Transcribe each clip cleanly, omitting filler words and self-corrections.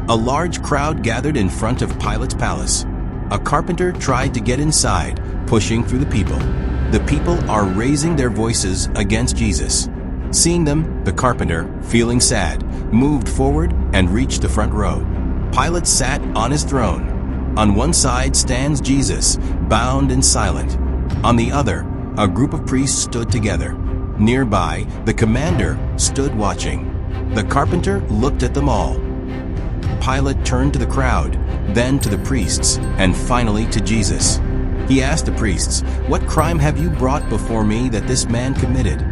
A large crowd gathered in front of Pilate's palace. A carpenter tried to get inside, pushing through the people. The people are raising their voices against Jesus. Seeing them, the carpenter, feeling sad, moved forward and reached the front row. Pilate sat on his throne. On one side stands Jesus, bound and silent. On the other, a group of priests stood together. Nearby, the commander stood watching. The carpenter looked at them all. Pilate turned to the crowd, then to the priests, and finally to Jesus. He asked the priests, "What crime have you brought before me that this man committed?"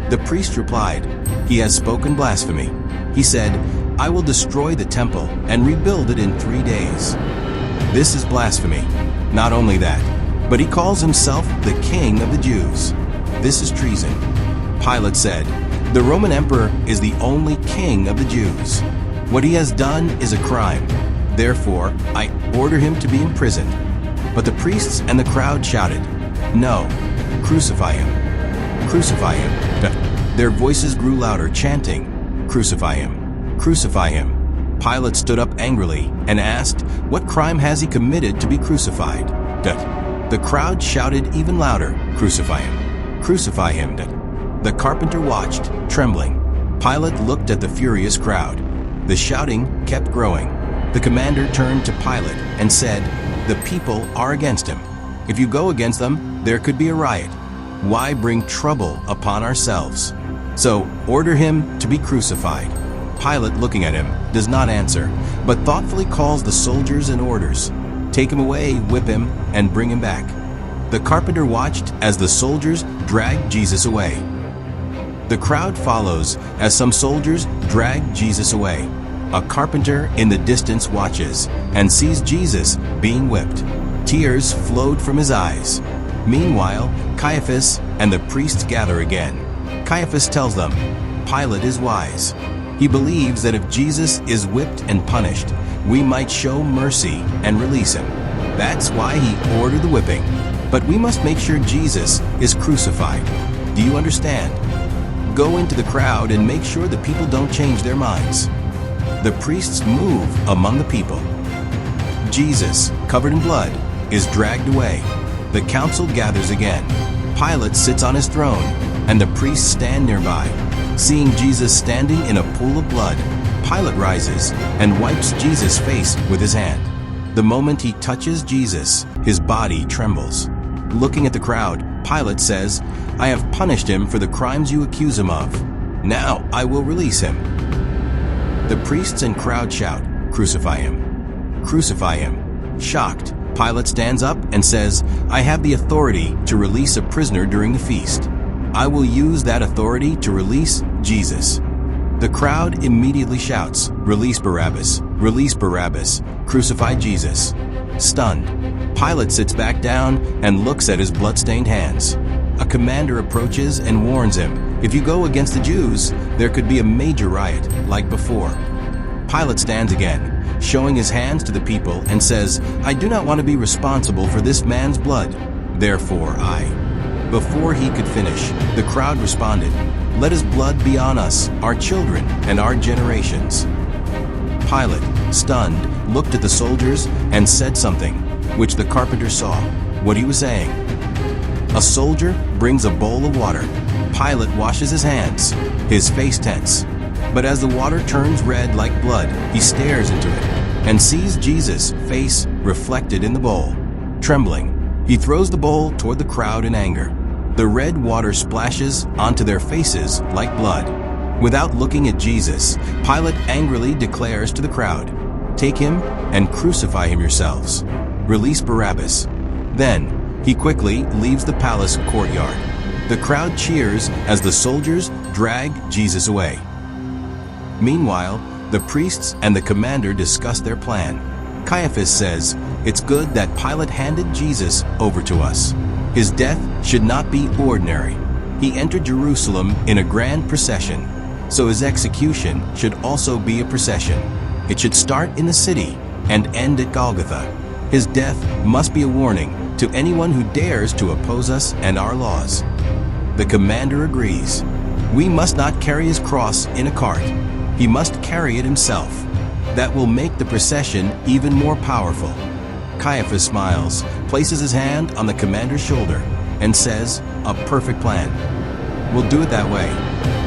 The priest replied, "He has spoken blasphemy. He said, 'I will destroy the temple and rebuild it in 3 days.' This is blasphemy. Not only that, but he calls himself the King of the Jews. This is treason." Pilate said, "The Roman emperor is the only king of the Jews. What he has done is a crime. Therefore, I order him to be imprisoned." But the priests and the crowd shouted, "No, crucify him! Crucify him!" Their voices grew louder, chanting, "Crucify him! Crucify him!" Pilate stood up angrily and asked, "What crime has he committed to be crucified?" The crowd shouted even louder, "Crucify him! Crucify him!" The carpenter watched, trembling. Pilate looked at the furious crowd. The shouting kept growing. The commander turned to Pilate and said, "The people are against him. If you go against them, there could be a riot. Why bring trouble upon ourselves? So order him to be crucified." Pilate, looking at him, does not answer, but thoughtfully calls the soldiers and orders, "Take him away, whip him, and bring him back." The carpenter watched as the soldiers dragged Jesus away. The crowd follows as some soldiers drag Jesus away. A carpenter in the distance watches and sees Jesus being whipped. Tears flowed from his eyes. Meanwhile, Caiaphas and the priests gather again. Caiaphas tells them, "Pilate is wise. He believes that if Jesus is whipped and punished, we might show mercy and release him. That's why he ordered the whipping. But we must make sure Jesus is crucified. Do you understand? Go into the crowd and make sure the people don't change their minds." The priests move among the people. Jesus, covered in blood, is dragged away. The council gathers again. Pilate sits on his throne, and the priests stand nearby. Seeing Jesus standing in a pool of blood, Pilate rises and wipes Jesus' face with his hand. The moment he touches Jesus, his body trembles. Looking at the crowd, Pilate says, "I have punished him for the crimes you accuse him of. Now I will release him." The priests and crowd shout, "Crucify him! Crucify him!" Shocked, Pilate stands up and says, "I have the authority to release a prisoner during the feast. I will use that authority to release Jesus." The crowd immediately shouts, "Release Barabbas! Release Barabbas! Crucify Jesus!" Stunned, Pilate sits back down and looks at his blood-stained hands. A commander approaches and warns him, "If you go against the Jews, there could be a major riot, like before." Pilate stands again, showing his hands to the people, and says, "I do not want to be responsible for this man's blood. Therefore I..." Before he could finish, the crowd responded, "Let his blood be on us, our children, and our generations." Pilate, stunned, looked at the soldiers and said something, which the carpenter saw, what he was saying. A soldier brings a bowl of water. Pilate washes his hands, his face tense. But as the water turns red like blood, he stares into it and sees Jesus' face reflected in the bowl. Trembling, he throws the bowl toward the crowd in anger. The red water splashes onto their faces like blood. Without looking at Jesus, Pilate angrily declares to the crowd, "Take him and crucify him yourselves. Release Barabbas." Then, he quickly leaves the palace courtyard. The crowd cheers as the soldiers drag Jesus away. Meanwhile, the priests and the commander discuss their plan. Caiaphas says, "It's good that Pilate handed Jesus over to us. His death should not be ordinary. He entered Jerusalem in a grand procession, so his execution should also be a procession. It should start in the city and end at Golgotha. His death must be a warning to anyone who dares to oppose us and our laws." The commander agrees. "We must not carry his cross in a cart. He must carry it himself." that will make the procession even more powerful. Caiaphas smiles, places his hand on the commander's shoulder, and says, "A perfect plan. We'll do it that way."